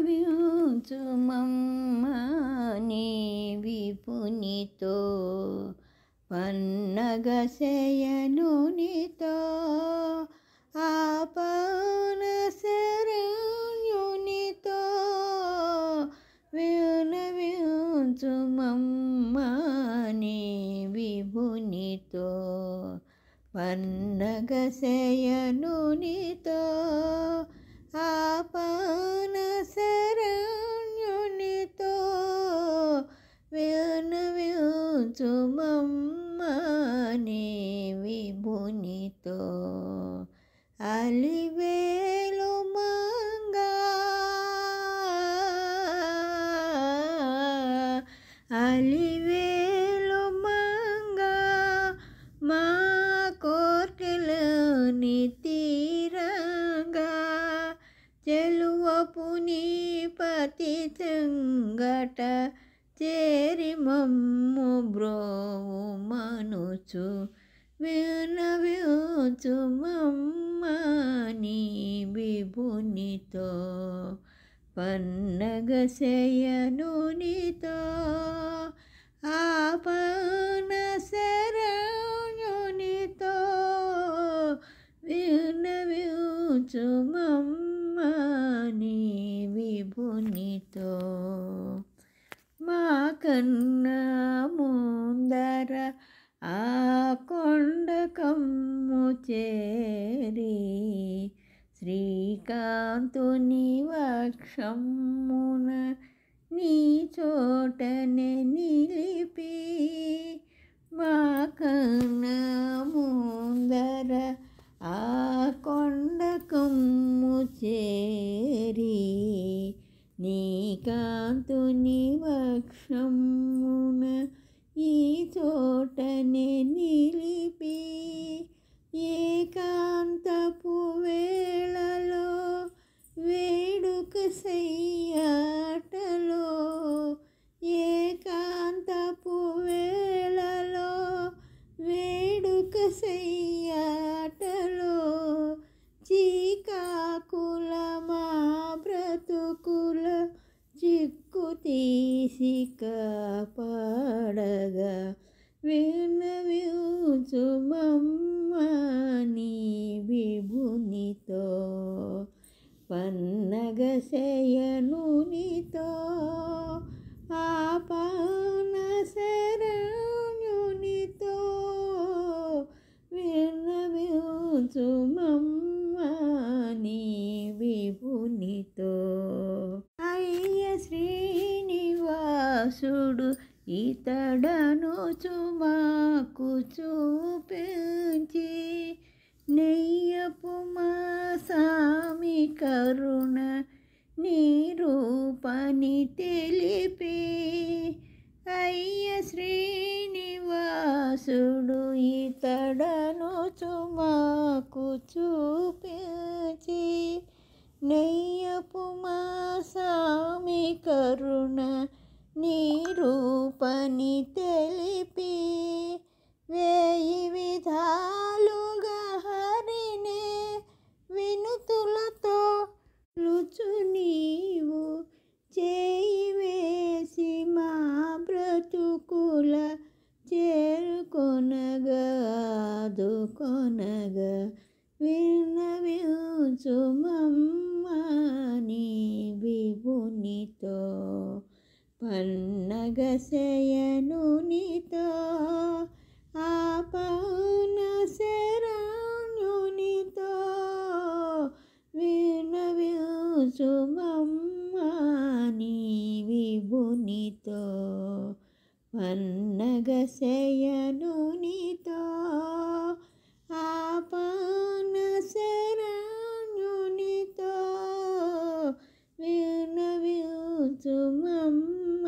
విన్నవించుమమ్మ నీ విపునితో పన్నగశయనునితో ఆపన శరణ్యునితో విన్నవించుమమ్మ నీ విభునితో పన్నగశయనునితో ఆపన శరణ్యునితో విన్నవించుమమ్మ నీ విభునితో అలివేలు మంగా అలివేలు మంగా మా కోర్కెలోని తీరంగా చెలువపు నీ పతి చెంగట చేరి మమ్ము బ్రోవు మనుచు విన్నవించుమమ్మ నీ విభునితో పన్నగశయనునితో ఆపన శరణ్యునితో విన్నవించుమమ్మ నీ విభునితో మా కన్నా ముందర ఆ కొండకమ్ము చేరి శ్రీకాంతుని వక్షమున నీ చోటనే నిలిపి మా కన్నా ముందర ఆ కొండకమ్ము చేరి నీ కాంతుని వక్షమున ఈ చోటనే నిలిపి ఏకాంతపు వేళలో వేడుక సయ్యాటలో ఏకాంతపు వేళలో వేడుక సయ్యాటలో చీకాకుల మా బ్రతుకుల చిక్కు తీసి కాపాడగా విన్నవించుమమ్మ నీ విభునితో పన్నగశయనునితో ఆపన శరణ్యునితో విన్నవించుమమ్మ నీ విభునితో అయ్య శ్రీనివాసుడు ఇతడనుచు మాకు చూపించి నెయ్యపు మా సామి కరుణ నీ రూపని తెలిపి అయ్య శ్రీనివాసుడు ఇతడనుచు మాకు చూపించి నెయ్యపు మా సామి కరుణ నీ రూపని తెలిపి వేయి విధాలుగా హరినే వినుతులతో లుచు నీవు చేయి వేసి మా బ్రతుకుల చేరుకొనగా ఆదుకొనగా విన్నవించుమమ్మ నీ విభునితో పన్నగశయనునితో ఆపన శరణ్యునితో విన్నవించుమమ్మ నీ విభునితో పన్నగశయనునితో ఆపన శరణ్యునితో విన్నవించుమమ్మ